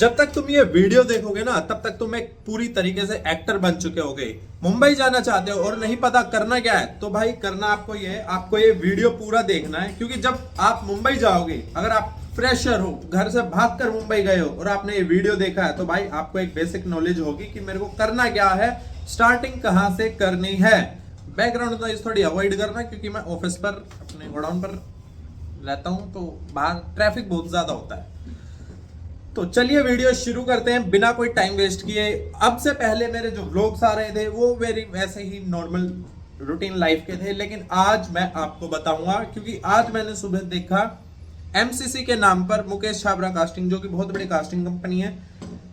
जब तक तुम ये वीडियो देखोगे ना तब तक तुम एक पूरी तरीके से एक्टर बन चुके होगे। मुंबई जाना चाहते हो और नहीं पता करना क्या है, तो भाई करना आपको ये वीडियो पूरा देखना है। क्योंकि जब आप मुंबई जाओगे, अगर आप फ्रेशर हो, घर से भागकर मुंबई गए हो और आपने ये वीडियो देखा है, तो भाई आपको एक बेसिक नॉलेज होगी कि मेरे को करना क्या है, स्टार्टिंग कहां से करनी है। बैकग्राउंड नॉइज थोड़ी अवॉइड करना, क्योंकि मैं ऑफिस पर अपने गोडाउन पर रहता हूं, तो बाहर ट्रैफिक बहुत ज्यादा होता है। तो चलिए वीडियो शुरू करते हैं बिना कोई टाइम वेस्ट किए। अब से पहले मेरे जो व्लॉग्स आ रहे थे वो वेरी वैसे ही नॉर्मल रूटीन लाइफ के थे, लेकिन आज मैं आपको बताऊंगा, क्योंकि आज मैंने सुबह देखा एमसीसी के नाम पर मुकेश छाबड़ा कास्टिंग, जो कि बहुत बड़ी कास्टिंग कंपनी है,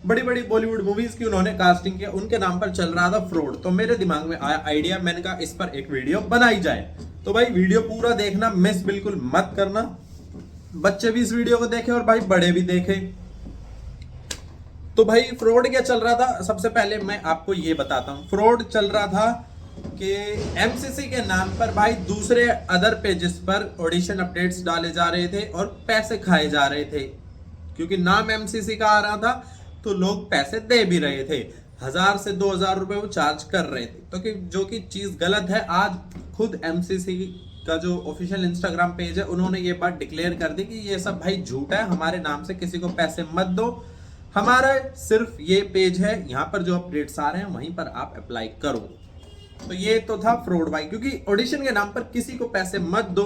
बड़ी बड़ी बॉलीवुड मूवीज की उन्होंने कास्टिंग किया, उनके नाम पर चल रहा था फ्रॉड। तो मेरे दिमाग में आया आइडिया, मैंने कहा इस पर एक वीडियो बनाई जाए। तो भाई वीडियो पूरा देखना, मिस बिल्कुल मत करना। बच्चे भी इस वीडियो को देखें और भाई बड़े भी देखें। तो भाई फ्रॉड क्या चल रहा था, सबसे पहले मैं आपको ये बताता हूं। फ्रॉड चल रहा था कि एमसीसी के नाम पर भाई दूसरे अदर पेजेस पर ऑडिशन अपडेट्स डाले जा रहे थे और पैसे खाए जा रहे थे। क्योंकि नाम एमसीसी का आ रहा था तो लोग पैसे दे भी रहे थे, 1000 से 2000 रुपए वो चार्ज कर रहे थे। तो जो कि चीज गलत है। आज खुद एमसीसी का जो ऑफिशियल इंस्टाग्राम पेज है, उन्होंने ये बात डिक्लेयर कर दी कि ये सब भाई झूठ है, हमारे नाम से किसी को पैसे मत दो, हमारा सिर्फ ये पेज है, यहाँ पर जो अपडेट्स आ रहे हैं वहीं पर आप अप्लाई करो। तो ये तो था फ्रॉड भाई, क्योंकि ऑडिशन के नाम पर किसी को पैसे मत दो,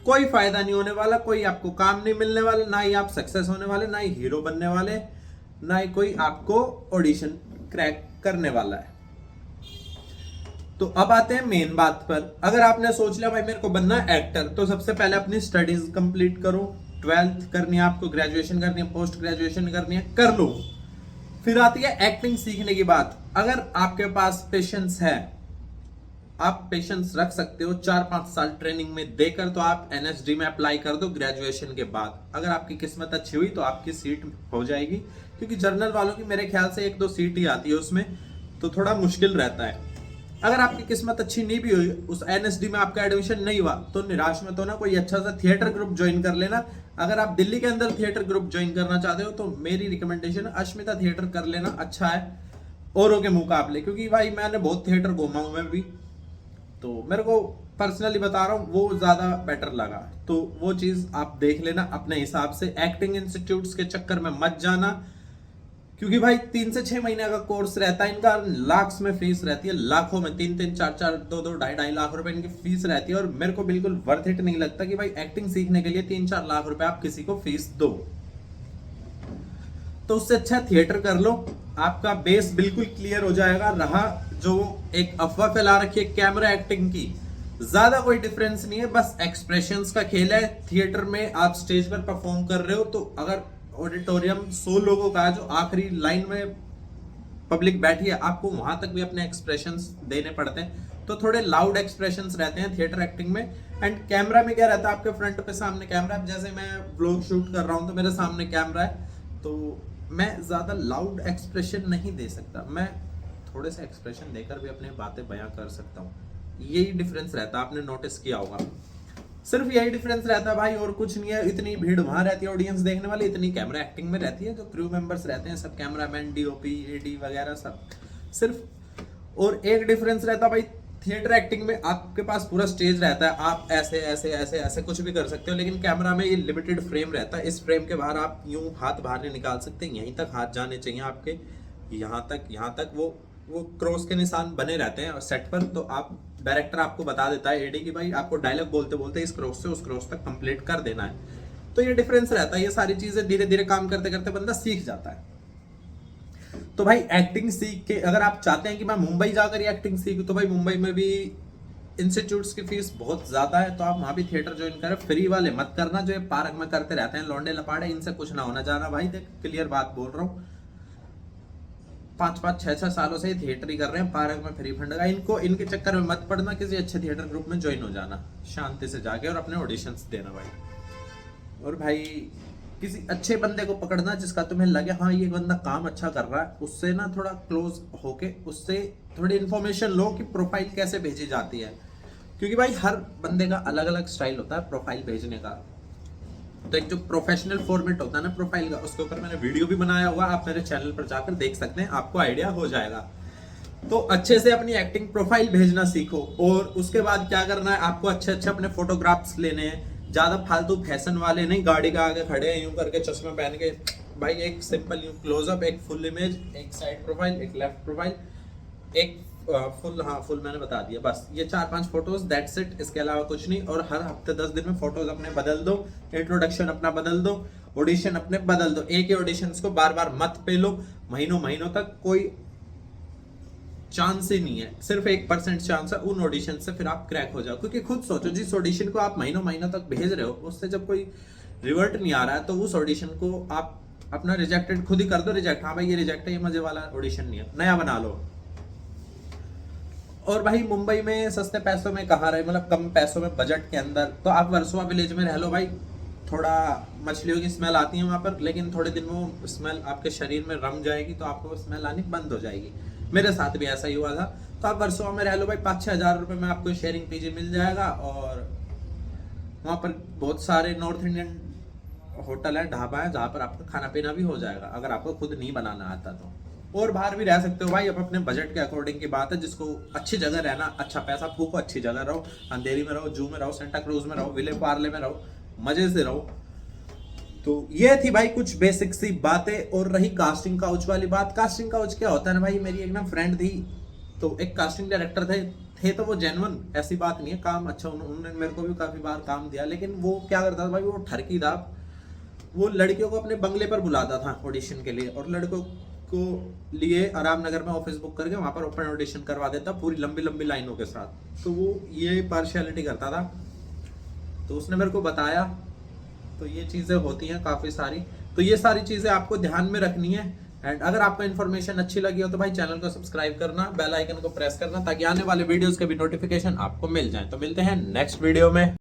कोई फायदा नहीं होने वाला, कोई आपको काम नहीं मिलने वाला, ना ही आप सक्सेस होने वाले, ना ही हीरो बनने वाले, ना ही कोई आपको ऑडिशन क्रैक करने वाला है। तो अब आते हैं मेन बात पर। अगर आपने सोच लिया भाई मेरे को बनना है एक्टर, तो सबसे पहले अपनी स्टडीज कंप्लीट करो। 12th करनी है आपको, ग्रेजुएशन करनी है, पोस्ट ग्रेजुएशन करनी है, कर लो। फिर आती है एक्टिंग सीखने की बात। अगर आपके पास पेशेंस है, आप पेशेंस रख सकते हो, 4-5 साल ट्रेनिंग में देकर तो आप एनएसडी में अप्लाई कर दो ग्रेजुएशन के बाद। अगर आपकी किस्मत अच्छी हुई तो आपकी सीट हो जाएगी, क्योंकि जर्नल वालों की मेरे ख्याल से 1-2 सीट ही आती है उसमें, तो थोड़ा मुश्किल रहता है। अगर आपकी किस्मत अच्छी नहीं भी हुई, उस एनएसडी में आपका एडमिशन नहीं हुआ, तो निराश मत होना, कोई अच्छा सा थिएटर ग्रुप ज्वाइन कर लेना। अगर आप दिल्ली के अंदर थिएटर ग्रुप ज्वाइन करना चाहते हो तो मेरी रिकमेंडेशन है अश्मिता थिएटर कर लेना, अच्छा है औरों के मुकाबले। क्योंकि भाई मैंने बहुत थिएटर घूमा हूं मैं भी, तो मेरे को पर्सनली बता रहा हूँ वो ज्यादा बेटर लगा। तो वो चीज आप देख लेना अपने हिसाब से। एक्टिंग इंस्टीट्यूट्स के चक्कर में मत जाना, क्योंकि भाई 3 से 6 महीने का कोर्स रहता है इनका, लाख्स में फीस रहती है, लाखों में, 3-3, 4-4, 2-2, 2.5 लाख रुपए इनकी फीस रहती है। और मेरे को बिल्कुल वर्थ इट नहीं लगता कि भाई एक्टिंग सीखने के लिए 3-4 लाख रुपए आप किसी को फीस दो। तो उससे अच्छा थिएटर कर लो, आपका बेस बिल्कुल क्लियर हो जाएगा। रहा जो एक अफवाह फैला रखी है कैमरा एक्टिंग की, ज्यादा कोई डिफरेंस नहीं है, बस एक्सप्रेशंस का खेल है। थिएटर में आप स्टेज पर परफॉर्म कर रहे हो, तो अगर ऑडिटोरियम 100 लोगों का है, जो आखिरी लाइन में पब्लिक बैठी है, आपको वहां तक भी अपने एक्सप्रेशंस देने पड़ते हैं, तो थोड़े लाउड एक्सप्रेशंस रहते हैं थिएटर एक्टिंग में। एंड कैमरा में क्या रहता है, आपके फ्रंट पे सामने कैमरा है। जैसे मैं व्लॉग शूट कर रहा हूं तो मेरे सामने कैमरा है, तो मैं ज्यादा लाउड एक्सप्रेशन नहीं दे सकता, मैं थोड़े से एक्सप्रेशन देकर भी अपनी बातें बयां कर सकता हूँ। यही डिफरेंस रहता है, आपने नोटिस किया होगा। सिर्फ यही डिफरेंस रहता है भाई, और कुछ नहीं है। इतनी भीड़ वहां रहती है ऑडियंस देखने वाली, इतनी कैमरा एक्टिंग में रहती है। जो क्रू मेंबर्स रहते हैं सब कैमरामैन, डीओपी, एडी वगैरह सब सिर्फ। और एक डिफरेंस रहता है भाई, थिएटर एक्टिंग में आपके पास पूरा स्टेज रहता है, आप ऐसे ऐसे ऐसे ऐसे कुछ भी कर सकते हो, लेकिन कैमरा में ये लिमिटेड फ्रेम रहता है। इस फ्रेम के बाहर आप यूं हाथ बाहर नहीं निकाल सकते, यहीं तक हाथ जाने चाहिए आपके, यहाँ तक वो क्रॉस के निशान बने रहते हैं सेट पर। तो आप डायरेक्टर आपको बता देता है एडी कि भाई आपको डायलॉग बोलते बोलते इस क्रॉस से उस क्रॉस तक कंप्लीट कर देना है। तो ये डिफरेंस रहता है। ये सारी चीजें धीरे धीरे काम करते करते बंदा सीख जाता है। तो भाई एक्टिंग सीख के अगर आप चाहते हैं कि मैं मुंबई जाकर एक्टिंग सीखूं, तो भाई मुंबई में भी इंस्टीट्यूट्स की फीस बहुत ज्यादा है, तो आप वहां भी थिएटर ज्वाइन करें। फ्री वाले मत करना, जो ये पार्क में करते रहते हैं लौंडे लपाड़े, इनसे कुछ ना होना जाना भाई। देख क्लियर बात बोल रहा हूँ, 5-5, 6-6 सालों से थिएटर ही कर रहे हैं, पार्क में फ्री फंड का। इनको इनके चक्कर में मत पड़ना, किसी अच्छे थिएटर ग्रुप में ज्वाइन हो जाना, शांति से जाके और अपने ऑडिशंस देना भाई। और भाई किसी अच्छे बंदे को पकड़ना जिसका तुम्हें लगे हाँ ये बंदा काम अच्छा कर रहा है, उससे ना थोड़ा क्लोज होके उससे थोड़ी इन्फॉर्मेशन लो कि प्रोफाइल कैसे भेजी जाती है। क्योंकि भाई हर बंदे का अलग अलग स्टाइल होता है प्रोफाइल भेजने का। तो एक जो प्रोफेशनल फॉर्मेट होता है ना प्रोफाइल का, उसके ऊपर मैंने वीडियो भी बनाया हुआ, आप मेरे चैनल पर जाकर देख सकते हैं, आपको आइडिया हो जाएगा। तो अच्छे से अपनी एक्टिंग प्रोफाइल भेजना सीखो, और उसके बाद क्या करना है, आपको अच्छे अच्छे अपने फोटोग्राफ्स लेने हैं, ज्यादा फालतू फैशन वाले नहीं, गाड़ी का आगे खड़े हैं यूं करके चश्मा पहन के। भाई एक सिंपल यूं क्लोजअप, एक फुल इमेज, एक साइड प्रोफाइल, एक लेफ्ट प्रोफाइल, एक फुल, हाँ फुल मैंने बता दिया, बस ये 4-5 फोटोज, दैट्स इट, इसके अलावा कुछ नहीं। और हर हफ्ते 10 दिन में फोटोज अपने बदल दो, इंट्रोडक्शन अपना बदल दो, ऑडिशन अपने बदल दो, एक ही ऑडिशन को बार बार मत पे लो, महीनों महीनों तक कोई चांस ही नहीं है, सिर्फ 1% चांस है उन ऑडिशन से फिर आप क्रैक हो जाओ। क्योंकि खुद सोचो, जिस ऑडिशन को आप महीनों महीनों तक भेज रहे हो, उससे जब कोई रिवर्ट नहीं आ रहा है, तो उस ऑडिशन को आप अपना रिजेक्टेड खुद ही कर दो, रिजेक्ट, हाँ भाई ये रिजेक्ट है, ये मजे वाला ऑडिशन नहीं है, नया बना लो। और भाई मुंबई में सस्ते पैसों में कहाँ रहे, मतलब कम पैसों में बजट के अंदर, तो आप वर्सोवा विलेज में रह लो भाई। थोड़ा मछलियों की स्मेल आती है वहाँ पर, लेकिन थोड़े दिन में वो स्मेल आपके शरीर में रम जाएगी, तो आपको स्मेल आनी बंद हो जाएगी। मेरे साथ भी ऐसा ही हुआ था। तो आप वर्सोवा में रह लो भाई, 5-6 हज़ार रुपये में आपको शेयरिंग पीजी मिल जाएगा, और वहाँ पर बहुत सारे नॉर्थ इंडियन होटल है, ढाबा है, जहाँ पर आपका खाना पीना भी हो जाएगा, अगर आपको खुद नहीं बनाना आता तो। और बाहर भी रह सकते हो भाई, अब अपने बजट के अकॉर्डिंग की बात है। जिसको अच्छी जगह रहना, अच्छा पैसा फूको, अच्छी जगह रहो, अंधेरी में रहो, जू में रहो, सेंटा क्रूज में रहो, विले पार्ले में रहो, मजे से रहो। तो ये थी भाई कुछ बेसिक सी बातें। और रही कास्टिंग काउच वाली बात, कास्टिंग काउच क्या होता है ना भाई, मेरी एक ना फ्रेंड थी, तो एक कास्टिंग डायरेक्टर थे तो वो जेन्युइन, ऐसी बात नहीं है, काम अच्छा, उन्होंने मेरे को भी काफी बार काम दिया। लेकिन वो क्या करता था भाई, वो ठरकी था, वो लड़कियों को अपने बंगले पर बुलाता था ऑडिशन के लिए, और लड़कों को लिए आराम नगर में ऑफिस बुक करके वहां पर ओपन ऑडिशन करवा देता, पूरी लंबी लंबी लाइनों के साथ। तो वो ये पार्शियलिटी करता था, तो उसने मेरे को बताया। तो ये चीजें होती हैं काफी सारी, तो ये सारी चीजें आपको ध्यान में रखनी है। एंड अगर आपको इन्फॉर्मेशन अच्छी लगी हो तो भाई चैनल को सब्सक्राइब करना, बेल आइकन को प्रेस करना, ताकि आने वाले वीडियोस के भी नोटिफिकेशन आपको मिल जाए। तो मिलते हैं नेक्स्ट वीडियो में।